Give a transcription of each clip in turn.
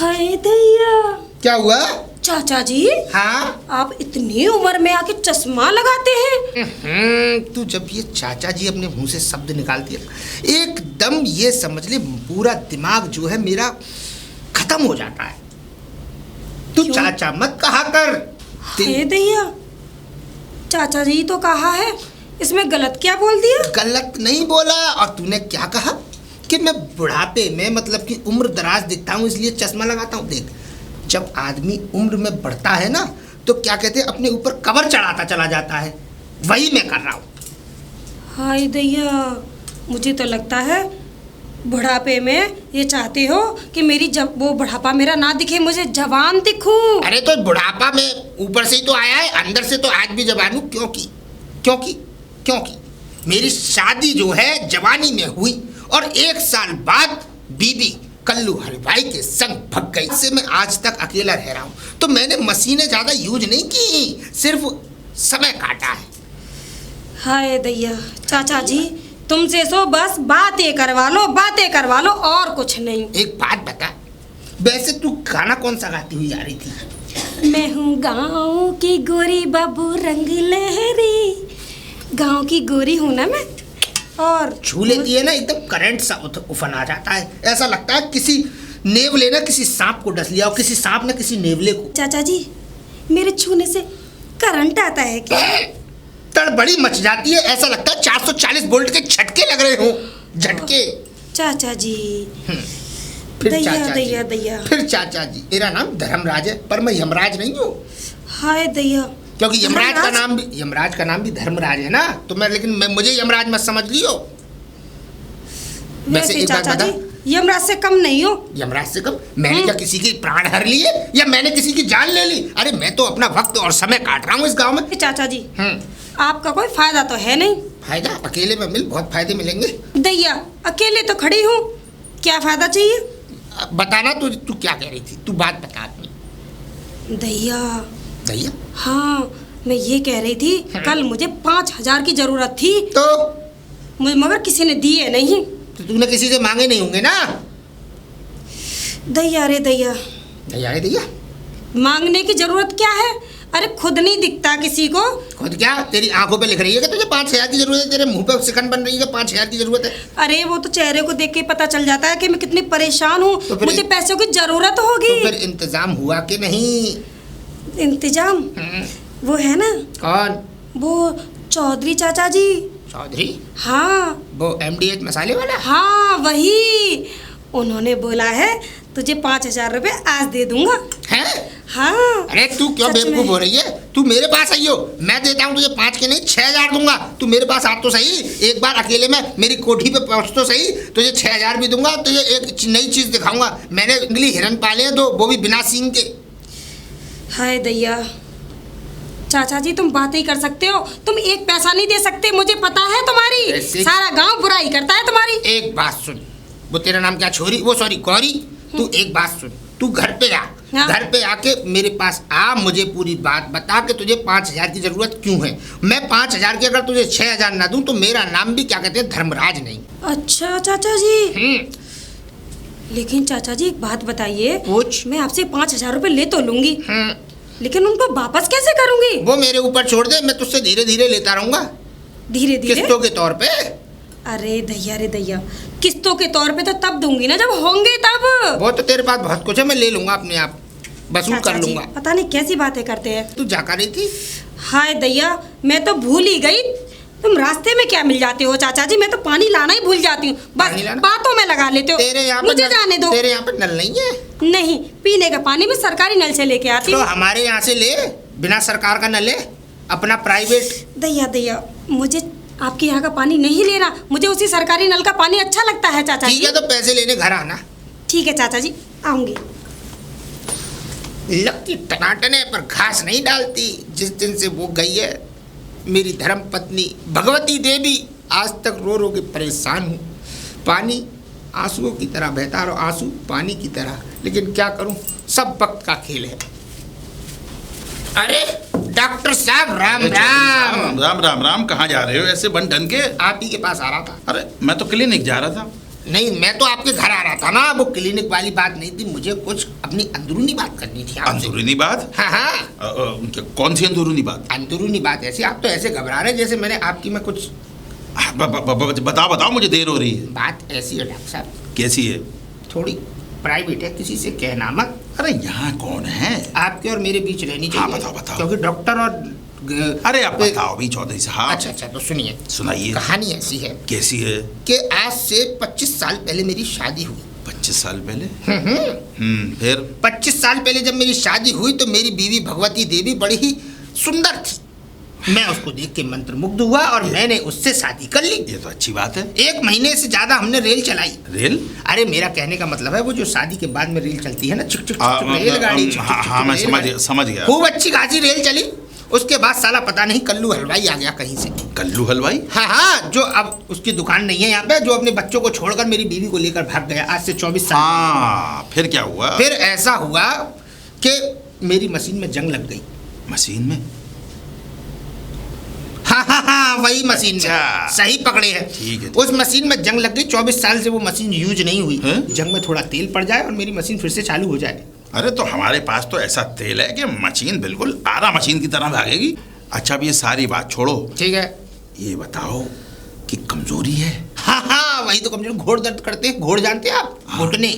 हाय दैया। क्या हुआ चाचा जी? हाँ आप इतनी उम्र में आके चश्मा लगाते हैं? तू जब ये चाचा जी अपने मुंह से शब्द निकालती है एकदम ये समझ ले पूरा दिमाग जो है मेरा खत्म हो जाता है। तू क्यों? चाचा मत कहा कर। हाय दैया, चाचा जी तो कहा है, इसमें गलत क्या बोल दिया? गलत नहीं बोला। और तूने क्या कहा कि मैं बुढ़ापे में मतलब कि उम्र दराज दिखता हूँ इसलिए चश्मा लगाता हूँ। देख, जब आदमी उम्र में बढ़ता है ना तो क्या कहते हैं अपने ऊपर कवर चढ़ाता चला जाता है, वही मैं कर रहा हूँ। हाय दैया, मुझे तो लगता है बुढ़ापे में ये चाहते हो कि मेरी जब वो बुढ़ापा मेरा ना दिखे, मुझे जवान दिखूं। अरे तो बुढ़ापा में ऊपर से ही तो आया है, अंदर से तो आज भी जवान हूँ। क्योंकि क्योंकि क्योंकि मेरी शादी जो है जवानी में हुई और 1 साल बाद बीबी कल्लू हलवाई के संग भग गई। इससे मैं आज तक अकेला रह रहा हूँ। तो मैंने मशीनें ज्यादा यूज नहीं की, सिर्फ समय काटा है। हाय दैया, चाचा जी तुमसे सो बस बातें करवा लो और कुछ नहीं। एक बात बता, वैसे तू गाना कौन सा गाती हुई जा रही थी? मैं हूँ गाँव की गोरी बाबू रंग लहरी, गाँव की गोरी हूँ ना मैं। और छू लेती है ना एकदम करंट सा उफन आ जाता है। ऐसा लगता है किसी नेवले ने किसी सांप को डस लिया और किसी सांप ने किसी नेवले को। चाचा जी मेरे छूने से करंट आता है क्या? तड़बड़ी मच जाती है, ऐसा लगता है 440 वोल्ट के झटके लग रहे हो। झटके। चाचा जी फिर दैया चाचा जी, दैया दैया। फिर चाचा जी। मेरा नाम धर्मराज है पर मैं यमराज नहीं हूँ। हाय दैया, क्योंकि यमराज का नाम भी धर्मराज है ना, तो मैं लेकिन मुझे यमराज मत समझ लियो। वैसे एक बात चाचा बता, जी यमराज से कम नहीं हो। यमराज से कम? मैंने क्या किसी की प्राण हर लिए या मैंने किसी की जान ले ली? अरे मैं तो अपना वक्त और समय काट रहा हूँ इस गांव में। चाचा जी आपका कोई फायदा तो है नहीं। फायदा अकेले में बहुत फायदे मिलेंगे। दैया अकेले तो खड़ी हूँ, क्या फायदा चाहिए? बताना तू क्या कह रही थी, तू बात बता अपनी। दैया दैया? हाँ मैं ये कह रही थी कल मुझे 5,000 की जरूरत थी तो मगर किसी ने दिए नहीं। तो तूने किसी से मांगे नहीं होंगे ना? दैया रे दैया। दैया रे दैया, मांगने की जरूरत क्या है? अरे खुद नहीं दिखता किसी को। खुद क्या तेरी आंखों पे लिख रही है कि तुझे 5,000 की जरूरत है? तेरे मुंह पे सिकन बन रही है 5,000 की जरूरत है? अरे वो तो चेहरे को देख के पता चल जाता है कि मैं कितनी परेशान हूँ। तो मुझे पैसों की जरूरत होगी। तो फिर इंतजाम हुआ कि नहीं? इंतजाम वो है ना, कौन? वो चौधरी चाचा जी। चौधरी? हाँ वो MDH मसाले वाला? हाँ वही। उन्होंने बोला है तुझे 5,000 रुपए आज दे दूंगा। है? हाँ। अरे तू क्यों बेवकूफ हो रही है? तू मेरे पास आई हो, मैं देता हूँ तुझे 5 के नहीं 6,000 दूंगा। तू मेरे पास आ तो सही, एक बार अकेले में मेरी कोठी पे पहुँच तो सही, तुझे 6,000 भी दूंगा। तुझे एक नई चीज दिखाऊंगा। मैंने जंगली हिरन पाले हैं, तो वो भी बिना सींग के। हाय दैया, चाचा जी तुम बातें ही कर सकते हो, तुम एक पैसा नहीं दे सकते। मुझे पता है तुम्हारी सारा गांव बुराई करता है तुम्हारी। एक बात सुन, वो तेरा नाम क्या? छोरी, वो सॉरी गौरी। तू एक बात सुन, तू घर पे आ। हाँ? घर पे आके मेरे पास आ, मुझे पूरी बात बता कि तुझे 5,000 की जरूरत क्यों है। मैं 5,000 की अगर तुझे 6,000 ना दूं तो मेरा नाम भी क्या कहते हैं धर्मराज नहीं। अच्छा चाचा जी। लेकिन चाचा जी एक बात बताइए, पूछ। मैं आपसे 5,000 रुपए ले तो लूंगी, लेकिन उनको वापस कैसे करूंगी? वो मेरे ऊपर छोड़ दे, मैं तुझसे धीरे धीरे लेता रहूंगा। धीरे धीरे? किस्तों के तौर पे। अरे दैया रे दैया, किस्तों के तौर पे तो तब दूंगी ना जब होंगे तब। वो तो तेरे पास बहुत कुछ है, मैं ले लूंगा अपने आप, वसूल कर लूंगा। पता नहीं कैसी बातें करते हैं। तू जा कर रही थी? हाय दैया, मैं तो भूल ही गई। तुम रास्ते में क्या मिल जाते हो चाचा जी? मैं तो पानी लाना ही भूल जाती हूँ, बस बातों में लगा लेते हो। तेरे यहाँ मुझे जाने दो। तेरे यहाँ पे नल नहीं है? नहीं, पीने का पानी मैं सरकारी नल से लेके आती हूँ। तो हमारे यहाँ से ले, बिना सरकार का नल ले, अपना प्राइवेट। दैया दैया, मुझे आपके यहाँ का पानी नहीं लेना, मुझे उसी सरकारी नल का पानी अच्छा लगता है चाचा जी। ठीक है, तो पैसे लेने घर आना। ठीक है चाचा जी, आऊंगी। लगती टनाटन है पर घास नहीं डालती। जिस दिन से वो गई है मेरी धर्म पत्नी भगवती देवी, आज तक रो रो के परेशान हूँ। पानी आंसुओं की तरह बहता रहो, आंसू पानी की तरह, लेकिन क्या करूँ, सब वक्त का खेल है। अरे डॉक्टर साहब, राम राम। राम राम राम। कहाँ जा रहे हो ऐसे बन ढन के? आप ही के पास आ रहा था। अरे मैं तो क्लिनिक जा रहा था। नहीं, मैं तो आपके घर आ रहा था ना, वो क्लिनिक वाली बात नहीं थी, मुझे कुछ अपनी अंदरूनी बात करनी थी आपसे। अंदरूनी बात? हाँ हाँ। कौन सी अंदरूनी बात? अंदरूनी बात ऐसी, आप तो ऐसे घबरा रहे जैसे मैंने आपकी में कुछ। बताओ, मुझे देर हो रही है। बात ऐसी है डॉक्टर साहब। कैसी है? थोड़ी प्राइवेट है, किसी से कहना मत। अरे यहाँ कौन है? आपके और मेरे बीच रहनी चाहिए। हाँ, बताओ। क्योंकि डॉक्टर और अरे आप बताओ भी चौधरी साहब। अच्छा, तो सुनिए। सुनाइए। कहानी ऐसी है। कैसी है? कि आज से 25 साल पहले मेरी शादी हुई। 25 साल पहले? फिर? 25 साल पहले जब मेरी शादी हुई तो मेरी बीवी भगवती देवी बड़ी ही सुंदर थी। मैं उसको देख के मंत्रमुग्ध हुआ और मैंने उससे शादी कर ली। ये तो अच्छी बात है। 1 महीने से ज्यादा हमने रेल चलाई। रेल? अरे मेरा कहने का मतलब है वो जो शादी के बाद में रेल चलती है ना, चिक चिक रेलगाड़ी। हाँ, मैं समझ गया। खूब अच्छी खासी रेल चली। उसके बाद साला पता नहीं कल्लू हलवाई आ गया कहीं से। कल्लू हलवाई? हाँ, जो अब उसकी दुकान नहीं है यहाँ पे, जो अपने बच्चों को छोड़कर मेरी बीवी को लेकर भाग गया आज से 24 साल। हाँ, फिर क्या हुआ? फिर ऐसा हुआ कि मेरी मशीन में जंग लग गई। मशीन में? हाँ, वही मशीन में। अच्छा। सही पकड़े हैं। ठीक है। उस मशीन में जंग लग गई। 24 साल से वो मशीन यूज नहीं हुई। जंग में थोड़ा तेल पड़ जाए और मेरी मशीन फिर से चालू हो जाए। अरे तो हमारे पास तो ऐसा तेल है कि मशीन बिल्कुल आरा मशीन की तरह भागेगी। अच्छा, अब ये सारी बात छोड़ो। ठीक है। ये बताओ कि कमजोरी है? हाँ, वही तो कमजोरी। घोड़ दर्द करते हैं। घोड़ जानते हैं आप? घुटने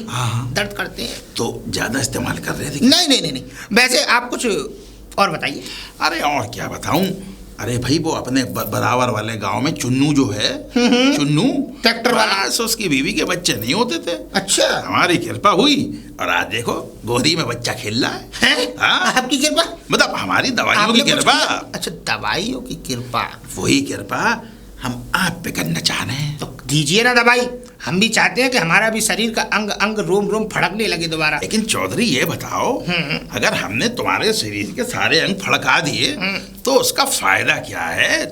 दर्द करते हैं। तो ज्यादा इस्तेमाल कर रहे थे? नहीं। वैसे आप कुछ और बताइए। अरे और क्या बताऊं? अरे भाई, वो अपने बराबर वाले गांव में चुन्नू जो है, चुन्नू ट्रैक्टर वाला, बस उसकी बीवी के बच्चे नहीं होते थे। अच्छा। हमारी कृपा हुई और आज देखो गोदी में बच्चा खेल रहा है। हाँ? आपकी कृपा मतलब हमारी दवाइयों की कृपा। अच्छा, दवाइयों की कृपा। वही कृपा हम आप पे करना चाह रहे हैं। तो दीजिए ना दवाई। हम भी चाहते हैं कि हमारा भी शरीर का अंग अंग रोम रोम फड़कने लगे दोबारा। लेकिन चौधरी ये बताओ, अगर हमने तुम्हारे शरीर के सारे अंग फड़का दिए तो उसका फायदा क्या है?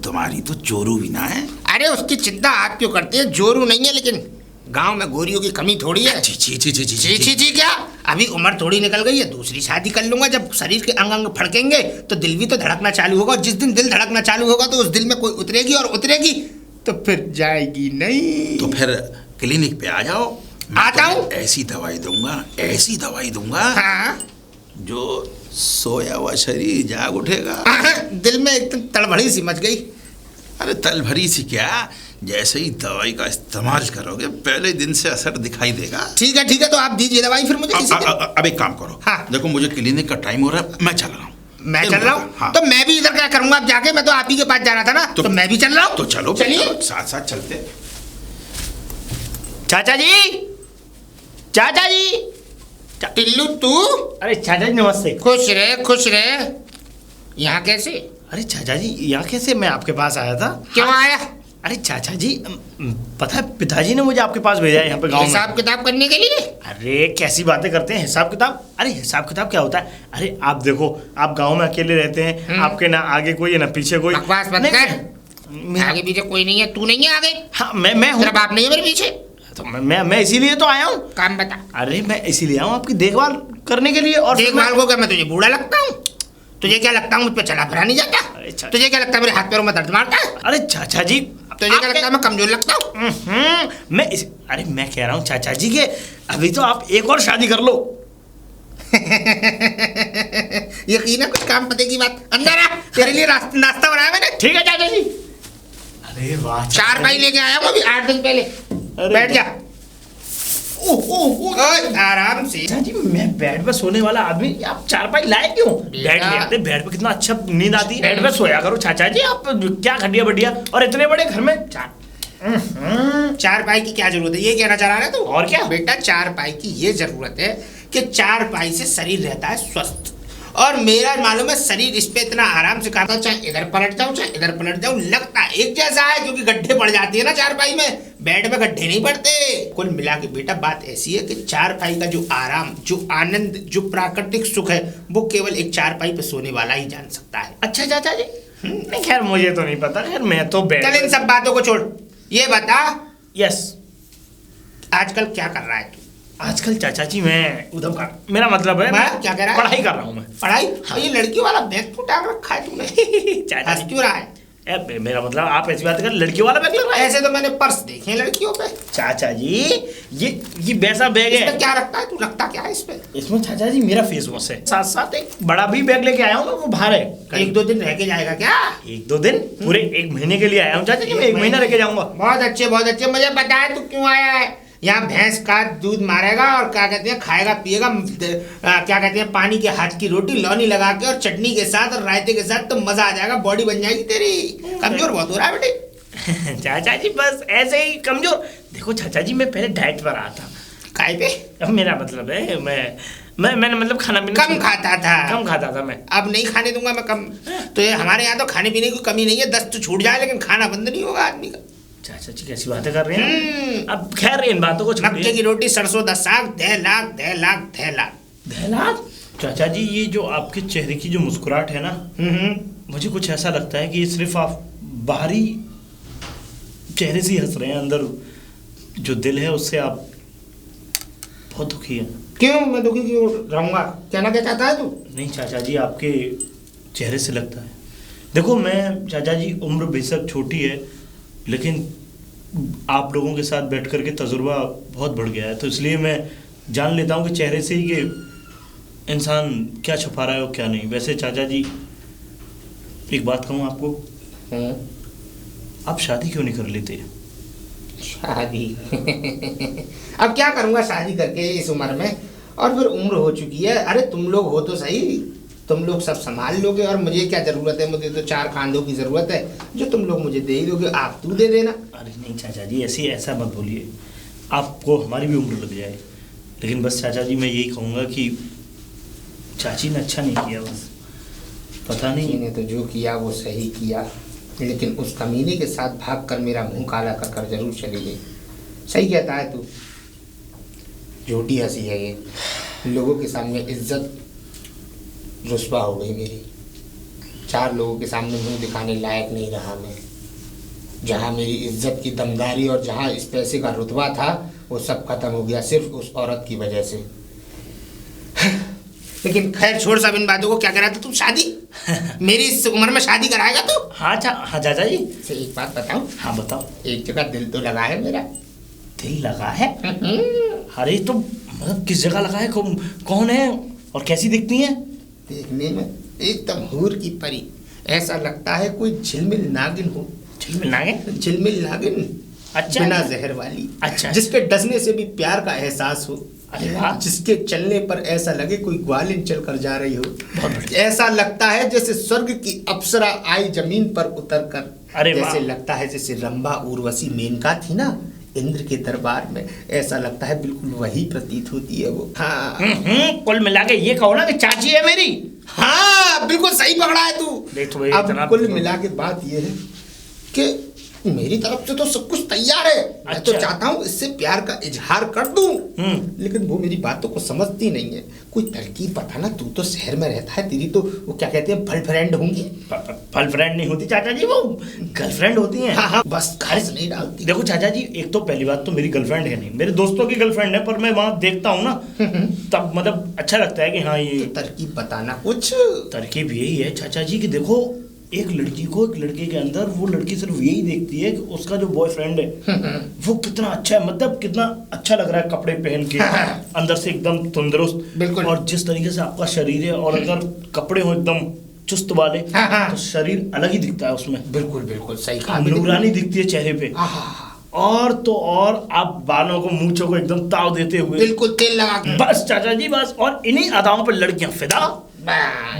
तुम्हारी तो जोरू भी ना है। अरे उसकी चिंता आप क्यों करते हैं? जोरू नहीं है, लेकिन गांव में गोरियों की कमी थोड़ी है। जी क्या? अभी उम्र थोड़ी निकल गई है, दूसरी शादी कर लूंगा। जब शरीर के अंग अंग फड़केंगे तो दिल भी तो धड़कना चालू होगा, और जिस दिन दिल धड़कना चालू होगा तो उस दिल में कोई उतरेगी, और उतरेगी तो फिर जाएगी नहीं। तो फिर क्लिनिक पे आ जाओ। आता हूँ। ऐसी दवाई दूंगा हाँ। जो सोया हुआ शरीर जाग उठेगा। दिल में एकदम तड़बड़ी सी मच गई। अरे तल भरी सी क्या, जैसे ही दवाई का इस्तेमाल करोगे पहले दिन से असर दिखाई देगा। ठीक है, तो आप दीजिए दवाई फिर मुझे। अब एक काम करो। हाँ। देखो, मुझे क्लिनिक का टाइम हो रहा है, मैं चल रहा हूँ। मैं चल रहा हूँ। हाँ। तो मैं भी इधर क्या करूंगा अब जाके? मैं तो आप ही के पास जाना था ना, तो मैं भी चल रहा हूँ। तो चलो, चलिए। साथ साथ चलते। चाचा जी। टिल्लू तू? अरे चाचा जी नमस्ते। खुश रहे। यहाँ कैसे? अरे चाचा जी यहाँ कैसे? मैं आपके पास आया था। क्यों आया? अरे चाचा जी, पता है पिताजी ने मुझे आपके पास भेजा है यहाँ पे गाँव में। हिसाब किताब करने के लिए? अरे कैसी बातें करते हैं, हिसाब किताब? अरे हिसाब किताब क्या होता है? अरे आप देखो, आप गाँव में अकेले रहते हैं, आपके ना आगे कोई है ना पीछे कोई। बकवास मत कर। आगे पीछे कोई नहीं है, तू नहीं है आगे? हाँ, मैं हूँ। तेरा बाप नहीं है मेरे पीछे? तो मैं इसीलिए तो आया हूँ। काम बता। अरे मैं इसीलिए आया हूँ आपकी देखभाल करने के लिए। और देखभाल को क्या मैं तुझे बूढ़ा लगता हूँ? तुझे क्या लगता है मुझ पे चला फिरा नहीं जाता? तुझे क्या लगता है मेरे हाथ पैरों में दर्द मारता है? अरे चाचा जी, तुझे क्या लगता है मैं कमजोर लगता हूँ? अरे मैं कह रहा हूँ चाचा जी के अभी तो आप एक और शादी कर लो। यकीन है कुछ काम पते की बात। अंदर आ, तेरे लिए नाश्ता बनाया मैंने। ठीक है चाचा जी। अरे वाह, 4 पाई लेके आया हूँ अभी 8 दिन पहले। बैठ जा। आराम से। चाचा जी, मैं बेड पे सोने वाला आदमी, आप 4 पाई लाए क्यों? बेड पे कितना अच्छा नींद आती है। बेड पे सोया करो चाचा जी, आप क्या खटिया बढ़िया, और इतने बड़े घर में 4 पाई की क्या जरूरत है? ये कहना चाह रहा है तू? और क्या बेटा, 4 पाई की ये जरूरत है कि 4 पाई से शरीर रहता है स्वस्थ। और मेरा मालूम है शरीर इस पे इतना आराम से खाता, चाहे इधर पलट जाऊं चाहे इधर पलट जाऊं, लगता एक जैसा है, क्योंकि गड्ढे पड़ जाती है ना 4 पाई में। बेड में गड्ढे नहीं पड़ते। कुल मिला के बेटा बात ऐसी है कि 4 पाई का जो आराम, जो आनंद, जो प्राकृतिक सुख है, वो केवल एक 4 पाई पे सोने वाला ही जान सकता है। अच्छा चाचा जी, नहीं खैर मुझे तो नहीं पता। खैर मैं तो बेड। चल इन सब बातों को छोड़, ये बता यस आजकल क्या कर रहा है तू? आजकल चाचा जी मैं उधम का, मेरा मतलब है मैं क्या कह रहा है? पढ़ाई कर रहा हूँ मैं। पढ़ाई? हाँ। ये लड़की वाला बैग तो टांग रखा है तूने। चाचा हंस क्यों रहा है? मेरा मतलब आप ऐसी बात कर, लड़कियों वाला बैग लग रहा है? ऐसे तो मैंने पर्स देखे हैं लड़कियों पे। चाचा जी ये वैसा बैग है। इसमें क्या रखता है तू? रखता क्या है इस पे? इसमें चाचा जी मेरा फेस वॉश है, साथ साथ एक बड़ा भी बैग लेके आया हूँ ना, वो बाहर है। 1-2 दिन रह के जाएगा क्या? 1-2 दिन? पूरे 1 महीने के लिए आया हूँ चाचा जी, मैं 1 महीना रह के जाऊंगा। बहुत अच्छे बहुत अच्छे। मुझे पता है तू क्यों आया है। यहाँ भैंस का दूध मारेगा और क्या कहते हैं खाएगा पिएगा, क्या कहते हैं पानी के हाथ की रोटी लौनी लगा के और चटनी के साथ और रायते के साथ, तो मजा आ जाएगा, बॉडी बन जाएगी तेरी। कमजोर बहुत हो रहा है बेटे। चाचा जी बस ऐसे ही कमजोर। देखो चाचा जी मैं पहले डाइट पर रहा था। काय पे? अब मेरा मतलब है मैंने मतलब खाना पीना कम खाता था मैं। अब नहीं खाने दूंगा मैं कम। तो ये हमारे यहाँ तो खाने पीने की कमी नहीं है, 10 तो छूट जाए लेकिन खाना बंद नहीं होगा आदमी का। चाचा जी कैसी बातें कर रहे हैं? अब खैर इन बातों को मक्के की रोटी, सरसों दा साग, 10 लाख 10 लाख 10 लाख 10 लाख। चाचा जी ये जो आपके चेहरे की जो मुस्कुराहट है ना, मुझे कुछ ऐसा लगता है कि ये सिर्फ आप बाहरी चेहरे से ही हंस रहे हैं, अंदर जो दिल है उससे आप बहुत दुखी हैं। क्यों? मैं दुखी क्यों रहूंगा? कहना क्या चाहता है तू? नहीं चाचा जी आपके चेहरे से लगता है। देखो मैं चाचा जी उम्र बेशक छोटी है, लेकिन आप लोगों के साथ बैठ कर के तजुर्बा बहुत बढ़ गया है, तो इसलिए मैं जान लेता हूँ कि चेहरे से ही कि इंसान क्या छुपा रहा है और क्या नहीं। वैसे चाचा जी एक बात कहूँ आपको, आप शादी क्यों नहीं कर लेते? शादी अब क्या करूंगा शादी करके इस उम्र में, और फिर उम्र हो चुकी है। अरे तुम लोग हो तो सही, तुम लोग सब संभाल लोगे, और मुझे क्या जरूरत है? मुझे तो 4 कांधों की जरूरत है, जो तुम लोग मुझे दे ही दोगे। आप तू दे देना। अरे नहीं चाचा जी ऐसा मत बोलिए, आपको हमारी भी उम्र लग जाए। लेकिन बस चाचा जी मैं यही कहूँगा कि चाची ने अच्छा नहीं किया, बस पता नहीं। ने तो जो किया वो सही किया, लेकिन उस कमीने के साथ भागकर मेरा मुंह काला कर जरूर चली गई। सही कहता है तू, झूठी हंसी है ये। लोगों के सामने इज्जत रुस्वा हो गई मेरी। 4 लोगों के सामने मुंह दिखाने लायक नहीं रहा मैं। जहाँ मेरी इज्जत की दमदारी और जहाँ इस पैसे का रुतबा था, वो सब खत्म हो गया सिर्फ उस औरत की वजह से। लेकिन खैर छोड़ सब इन बातों को। क्या कह रहा था तू? शादी? मेरी इस उम्र में शादी कराएगा तू? हाँ चाचा जी से एक बात बताऊं? हाँ बताओ। एक जगह दिल तो लगा है मेरा। दिल लगा है? अरे तो मतलब किस जगह लगा है? कौन है और कैसी दिखती है? देखने में एकदम हूर की परी। ऐसा लगता है कोई झिलमिल नागिन हो। झिलमिल नागिन? झिलमिल नागिन। अच्छा। बिना जहर वाली। अच्छा। जिसके डसने से भी प्यार का एहसास हो। अरे वाह। जिसके चलने पर ऐसा लगे कोई ग्वालिन चल कर जा रही हो। बहुत बढ़िया। ऐसा लगता है जैसे स्वर्ग की अप्सरा आई जमीन पर उतर कर। अरे वाह। जैसे लगता है जैसे रंभा उर्वशी मेनका थी ना इंद्र के दरबार में, ऐसा लगता है बिल्कुल वही प्रतीत होती है वो। हाँ कुल मिला के ये कहो ना कि चाची है मेरी। हाँ बिल्कुल सही पकड़ा है तू। देखो अब कुल मिला के बात ये है कि मेरी तरफ से तो सब कुछ तैयार है। मैं तो चाहता हूँ इससे प्यार का इजहार कर दूं, लेकिन वो मेरी बातों को समझती नहीं है। कोई तरकीब बता ना, तू तो शहर में रहता है, तेरी तो वो क्या कहते हैं गर्लफ्रेंड होंगी। गर्लफ्रेंड नहीं होती चाचा जी, वो गर्लफ्रेंड होती हैं। हाँ बस खारिज नहीं डालती। देखो चाचा जी, एक तो पहली बात तो मेरी गर्लफ्रेंड है नहीं, मेरे दोस्तों की गर्लफ्रेंड है, पर मैं वहाँ देखता हूँ ना तब मतलब अच्छा लगता है कि हाँ ये। तो तरकीब बताना कुछ। तरकीब यही है चाचा जी कि देखो एक लड़की को एक लड़के के अंदर, वो लड़की सिर्फ यही देखती है कि उसका जो बॉयफ्रेंड है वो कितना अच्छा है, मतलब कितना अच्छा लग रहा है कपड़े पहन के, अंदर से एकदम तंदुरुस्त। बिल्कुल। और जिस तरीके से आपका शरीर है, और अगर कपड़े हो एकदम चुस्त वाले तो शरीर अलग ही दिखता है उसमें। बिल्कुल बिल्कुल सही कहा। नूरानी दिखती है चेहरे पे। और तो और आप बालों को मूंछों को एकदम ताव देते हुए, बिल्कुल तेल लगा के। बस चाचा जी बस। और इन्हीं अदाओं पर लड़कियां फिदा,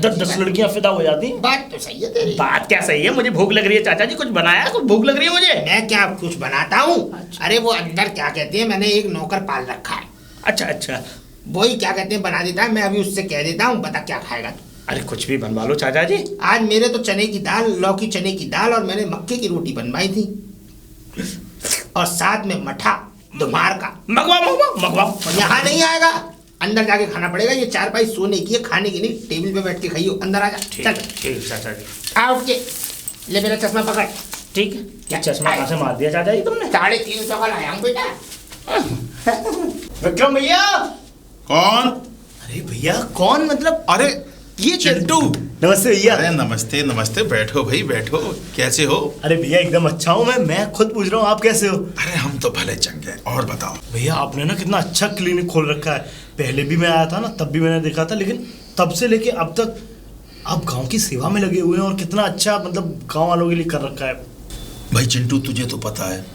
10 लड़कियां फिदा हो जाती हैं। बात तो सही है तेरी। बात क्या सही है? मुझे भूख लग रही है चाचा जी, कुछ बनाया? कुछ भूख लग रही है मुझे। मैं क्या कुछ बनाता हूँ? अच्छा। अरे वो अंदर क्या कहते हैं, मैंने एक नौकर पाल रखा है। अच्छा। वही क्या कहते हैं बना देता है। मैं अभी उससे कह देता हूँ, बता क्या खाएगा तू। अरे कुछ भी बनवा लो चाचा जी। आज मेरे तो चने की दाल, लौकी चने की दाल, और मैंने मक्के की रोटी बनवाई थी, और साथ में मठा दोपहर का। मगवा। यहाँ नहीं आएगा, अंदर जाके खाना पड़ेगा। ये 4 सोने की है, खाने की नहीं। टेबल पे बैठ के खाइयो। अंदर आ जा। चल ठीक चाचा जी। आओ के ले मेरा चश्मा पकड़। ठीक है। क्या चश्मा कहाँ से मार दिया चाचा जी तुमने? 350 का लाया हूँ बेटा। विक्रम भैया। कौन? अरे भैया कौन? मतलब अरे ये चिंटू। नमस्ते भैया। अरे नमस्ते नमस्ते, बैठो भाई बैठो। कैसे हो? अरे भैया एकदम अच्छा हूँ मैं खुद पूछ रहा हूँ आप कैसे हो? अरे हम तो भले चंगे हैं। और बताओ भैया आपने ना कितना अच्छा क्लिनिक खोल रखा है। पहले भी मैं आया था ना, तब भी मैंने देखा था, लेकिन तब से लेके अब तक आप गांव की सेवा में लगे हुए हैं और कितना अच्छा मतलब गांव वालों के लिए कर रखा है। भाई चिंटू, तुझे तो पता है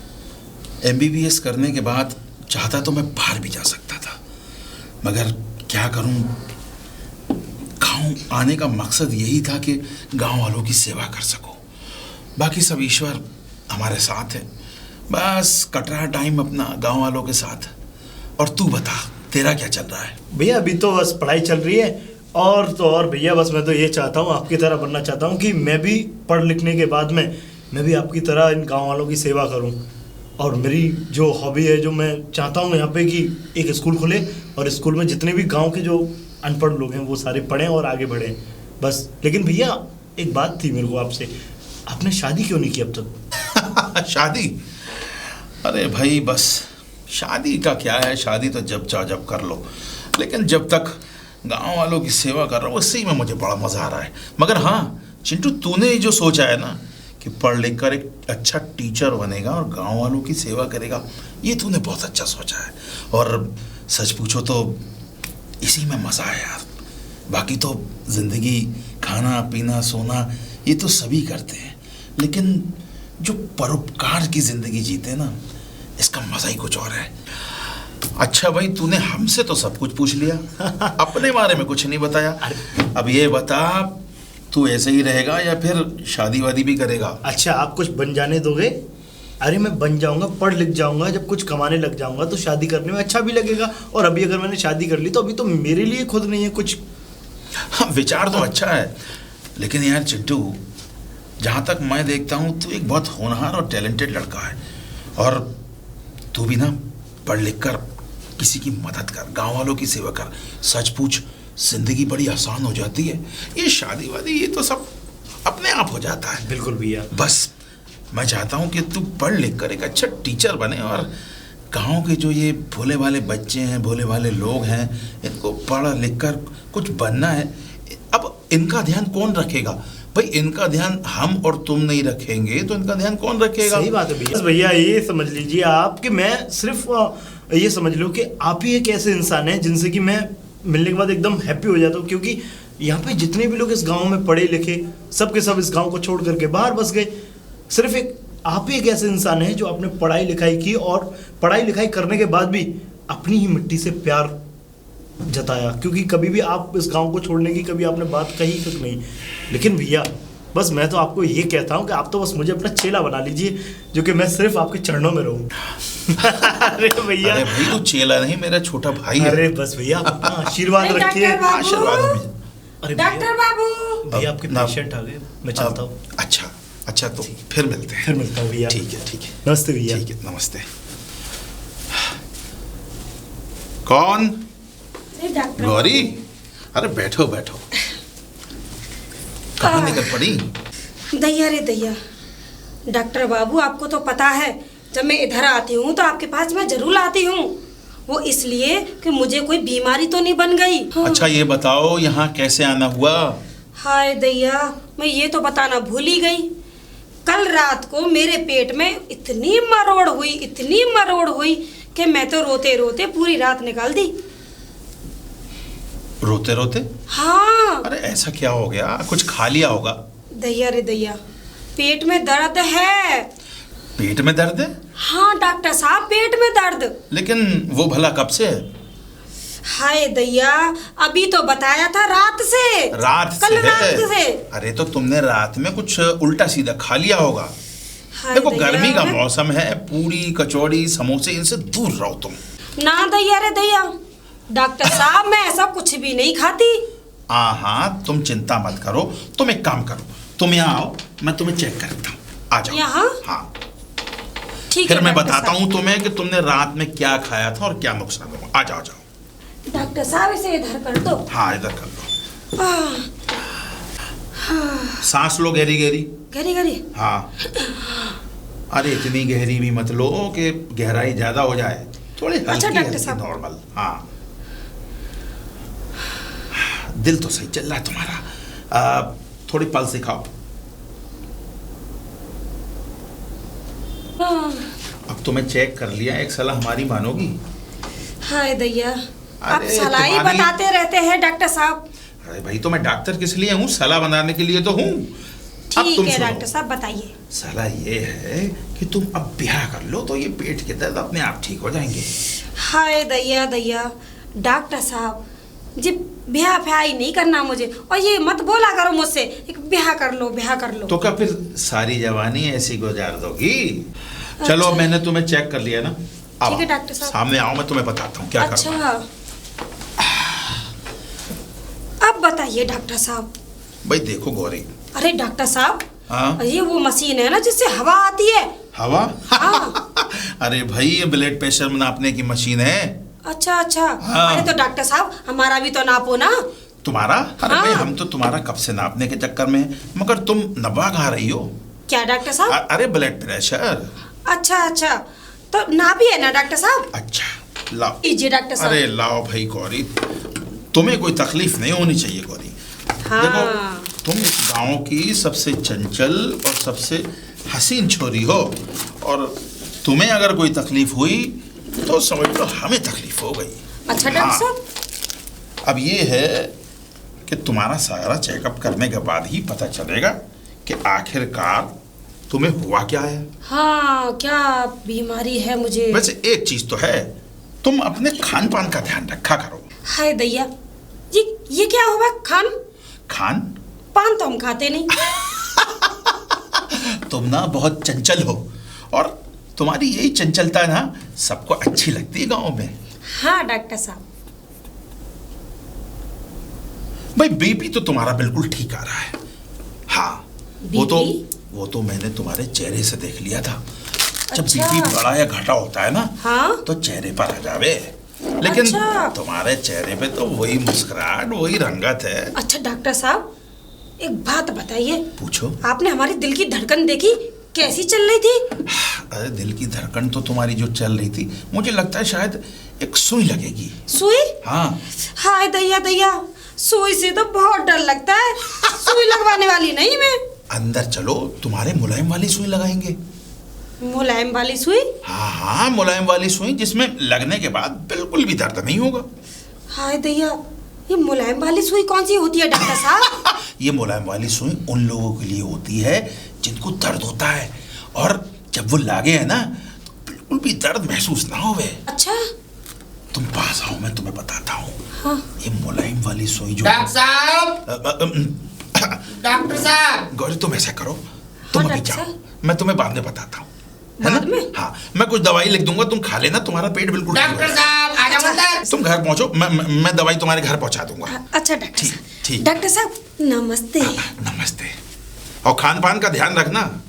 MBBS करने के बाद चाहता तो मैं बाहर भी जा सकता था, मगर क्या करूं, गांव आने का मकसद यही था कि गांव वालों की सेवा कर सकूं। बाकी सब ईश्वर हमारे साथ है, बस कट रहा टाइम अपना गांव वालों के साथ। और तू बता, तेरा क्या चल रहा है? भैया अभी तो बस पढ़ाई चल रही है, और तो और भैया बस मैं तो ये चाहता हूँ, आपकी तरह बनना चाहता हूँ कि मैं भी पढ़ लिखने के बाद में मैं भी आपकी तरह इन गांव वालों की सेवा करूँ। और मेरी जो हॉबी है, जो मैं चाहता हूँ यहाँ पे कि एक स्कूल खुले और स्कूल में जितने भी गांव के जो अनपढ़ लोग हैं वो सारे पढ़ें और आगे बढ़ें बस। लेकिन भैया एक बात थी मेरे को आपसे, आपने शादी क्यों नहीं की अब तक? शादी? अरे भाई बस शादी का क्या है, शादी तो जब चाहो जब कर लो, लेकिन जब तक गांव वालों की सेवा कर रहा हूँ उसी में मुझे बड़ा मजा आ रहा है। मगर हाँ चिंटू, तूने जो सोचा है ना कि पढ़ लिख कर एक अच्छा टीचर बनेगा और गांव वालों की सेवा करेगा, ये तूने बहुत अच्छा सोचा है। और सच पूछो तो इसी में मजा है यार। बाकी तो जिंदगी खाना पीना सोना ये तो सभी करते हैं, लेकिन जो परोपकार की जिंदगी जीते ना, इसका मजा ही कुछ और है। अच्छा भाई, तूने हमसे तो सब कुछ पूछ लिया, अपने बारे में कुछ नहीं बताया। अब ये बता, तू ऐसे ही रहेगा या फिर शादी वादी भी करेगा? अच्छा आप कुछ बन जाने दोगे? अरे मैं बन जाऊंगा, पढ़ लिख जाऊंगा, जब कुछ कमाने लग जाऊंगा तो शादी करने में अच्छा भी लगेगा। और अभी अगर मैंने शादी कर ली तो अभी तो मेरे लिए खुद नहीं है कुछ। हाँ, विचार तो अच्छा है, लेकिन यार चिंटू, जहाँ तक मैं देखता हूँ तू एक बहुत होनहार और टैलेंटेड लड़का है, और तू भी ना पढ़ लिख कर किसी की मदद कर, गांव वालों की सेवा कर। सच पूछ, जिंदगी बड़ी आसान हो जाती है। ये शादी वादी ये तो सब अपने आप हो जाता है। बिल्कुल भैया। बस मैं चाहता हूँ कि तू पढ़ लिख कर एक अच्छा टीचर बने, और गांव के जो ये भोले भाले बच्चे हैं, भोले भाले लोग हैं, इनको पढ़ लिख कर कुछ बनना है। अब इनका ध्यान कौन रखेगा भाई? इनका ध्यान हम और तुम नहीं रखेंगे तो इनका ध्यान कौन रखेगा? सही बात है भैया। बस भैया ये समझ लीजिए आप कि मैं सिर्फ ये समझ लो कि आप ही एक ऐसे इंसान हैं जिनसे कि मैं मिलने के बाद एकदम हैप्पी हो जाता हूँ, क्योंकि यहाँ पे जितने भी लोग इस गांव में पढ़े लिखे सब के सब इस गांव को छोड़ करके बाहर बस गए। सिर्फ एक आप ही एक ऐसे इंसान हैं जो आपने पढ़ाई लिखाई की, और पढ़ाई लिखाई करने के बाद भी अपनी ही मिट्टी से प्यार जताया, क्योंकि कभी भी आप इस गांव को छोड़ने की कभी आपने बात कही तक नहीं। लेकिन भैया बस मैं तो आपको ये कहता हूँ कि आप तो बस मुझे अपना चेला बना लीजिए, जो कि मैं सिर्फ आपके चरणों में रहूँ। अरे भैया, अरे भाई तू चेला नहीं, मेरा छोटा भाई है। अरे बस भैया आप अपना आशीर्वाद रखिए। आशीर्वाद हो मुझे। अरे डॉक्टर बाबू, भैया आपके पेशेंट आ गए, मैं चलता हूँ। अच्छा अच्छा, तो फिर मिलते हैं। फिर मिलता हूँ भैया। ठीक है ठीक है, नमस्ते भैया। ठीक है, नमस्ते। कौन? डॉक्टर गौरी? अरे बैठो बैठो। कहाँ निकल पड़ी? दैया रे दैया, डॉक्टर बाबू आपको तो पता है जब मैं इधर आती हूँ तो आपके पास मैं जरूर आती हूँ, वो इसलिए कि मुझे कोई बीमारी तो नहीं बन गई। अच्छा ये बताओ, यहाँ कैसे आना हुआ? हाय दैया, मैं ये तो बताना भूल ही गई। कल रात को मेरे पेट में इतनी मरोड़ हुई कि मैं तो रोते रोते पूरी रात निकाल दी। रोते रोते? हाँ। अरे ऐसा क्या हो गया? कुछ खा लिया होगा। दैया रे दैया, पेट में दर्द है। पेट में दर्द है? हाँ डॉक्टर साहब, पेट में दर्द। लेकिन वो भला कब से है? हाय दैया, अभी तो बताया था रात से। रात कल से रात है? से। अरे तो तुमने रात में कुछ उल्टा सीधा खा लिया होगा। हाय देखो दैया, गर्मी का मौसम है, पूरी कचौड़ी समोसे इनसे दूर रहो तुम। ना दैया रे दैया, डॉक्टर साहब मैं ऐसा कुछ भी नहीं खाती। हाँ, तुम चिंता मत करो। तुम एक काम करो, तुम यहाँ आओ, मैं तुम्हें चेक करता हूँ। आ जाओ। यहाँ? हाँ, ठीक फिर है मैं डॉक्टर बताता साहब। हूँ तुम्हें कि तुमने रात में क्या खाया था और क्या नुकसान हुआ। आ जाओ आ जाओ। डॉक्टर साहब इसे इधर कर दो। हाँ, इधर कर लो। आह, सांस लो गहरी गहरी। गहरी गहरी। हाँ, अरे इतनी गहरी भी मत लो कि गहराई ज्यादा हो जाए, थोड़ी अच्छा, हल्की डॉक्टर हल्की साहब। नॉर्मल। हाँ, दिल तो सही चल रहा है तुम्हारा। थोड़ी पल्स दिखाओ। अब तुम्हें चेक कर लिया, एक सलाह हमारी मानोगी? हाय दैया, आप अरे सलाह ही तुम्हारी- बताते रहते हैं डॉक्टर साहब। अरे भाई, तो मैं डॉक्टर किस लिए हूँ? सलाह बनाने के लिए तो हूँ। अब ठीक तुम है सुनो। डॉक्टर साहब, बताइए। सलाह ये है कि तुम अब ब्याह कर लो तो ये पेट के दर्द अपने आप ठीक हो जाएंगे। हाय दैया दैया, डॉक्टर साहब जी ब्याह फ्याह ही नहीं करना मुझे, और ये मत बोला करो मुझसे एक ब्याह कर लो, ब्याह कर लो। तो क्या फिर सारी जवानी ऐसी गुजार दोगी? चलो, अच्छा। मैंने तुम्हें चेक कर लिया ना। अब ठीक है डॉक्टर साहब। सामने आओ, मैं तुम्हें बताता हूँ क्या अच्छा, करना। अब बताइए डॉक्टर साहब। भाई देखो गौरी। अरे डॉक्टर साहब, हाँ? ये वो मशीन है ना जिससे हवा आती है? हवा? हाँ। अरे भाई, ये ब्लड प्रेशर नापने की मशीन है। अच्छा अच्छा। हाँ। अरे तो डॉक्टर साहब हमारा भी तो नापो ना। तुम्हारा? अरे हाँ। भाई, हम तो तुम्हारा कब से नापने के चक्कर में हैं, मगर तुम नबा खा रही हो। क्या डॉक्टर साहब? अरे ब्लड प्रेशर। अच्छा अच्छा, तो ना भी है ना डॉक्टर साहब? अच्छा, लाओ। लीजिए डॉक्टर साहब। अरे लाओ भाई गौरी, तुम्हें कोई तकलीफ नहीं होनी चाहिए गौरी। हाँ। देखो, तुम इस गांव की सबसे चंचल और सबसे हसीन छोरी हो, और तुम्हें अगर कोई तकलीफ हुई तो समझ लो हमें तकलीफ हो गई। अच्छा डॉक्टर हाँ। साहब। अब ये है कि तुम्हारा सारा चेकअप करने के बाद ही पता चलेगा कि आखिरकार तुम्हें हुआ क्या है। हाँ, क्या बीमारी है मुझे? वैसे एक चीज तो है, तुम अपने खान पान का ध्यान रखा करो। हाय दैया, ये क्या हुआ? खान खान पान तो हम खाते नहीं। तुम ना बहुत चंचल हो, और तुम्हारी यही चंचलता ना सबको अच्छी लगती है गांव में। हाँ डॉक्टर साहब। भाई बीपी तो तुम्हारा बिल्कुल ठीक आ रहा है। हाँ, वो तो मैंने तुम्हारे चेहरे से देख लिया था। जब अच्छा। बीपी बढ़ा या घटा होता है ना, हाँ? तो चेहरे पर आ जावे। लेकिन अच्छा। तुम्हारे चेहरे पे तो वही मुस्कुराहट, वही रंगत है। अच्छा डॉक्टर साहब, एक बात बताइए। पूछो। आपने हमारी दिल की धड़कन देखी? कैसी चल रही थी? अरे दिल की धड़कन तो तुम्हारी जो चल रही थी, मुझे लगता है शायद एक सुई लगेगी। सुई? हाँ। हाय दैया दैया, सुई से तो बहुत डर लगता है। सुई लगवाने वाली नहीं मैं। अंदर चलो, तुम्हारे मुलायम वाली सुई लगाएंगे। मुलायम वाली सुई? हाँ हाँ, मुलायम वाली सुई, जिसमें लगने के बाद बिल्कुल भी दर्द नहीं होगा। हाय दैया, ये मुलायम वाली सुई कौन सी होती है डॉक्टर साहब? ये मुलायम वाली सुई उन लोगों के लिए होती है जिनको दर्द होता है, और जब वो लागे है ना तो बिल्कुल भी दर्द महसूस ना होवे। अच्छा। तुम पास आओ, मैं तुम्हें बताता हूँ। हाँ। ये मुलायम वाली सुई जो डॉक्टर साहब, डॉक्टर साहब। गौरी, तुम ऐसा करो, तुम अभी डॉक्टर जाओ, साहब। मैं तुम्हें बाद में बताता हूँ, है ना? बाद में? हाँ, मैं कुछ दवाई लिख दूंगा, तुम खा लेना, तुम्हारा पेट बिल्कुल ठीक हो डॉक्टर जाएगा। साहब आ जाओ अंदर। तुम घर पहुंचो, मैं दवाई तुम्हारे घर पहुंचा दूंगा। अच्छा डॉक्टर ठीक, साहब। ठीक। डॉक्टर साहब नमस्ते। नमस्ते। और खान पान का ध्यान रखना।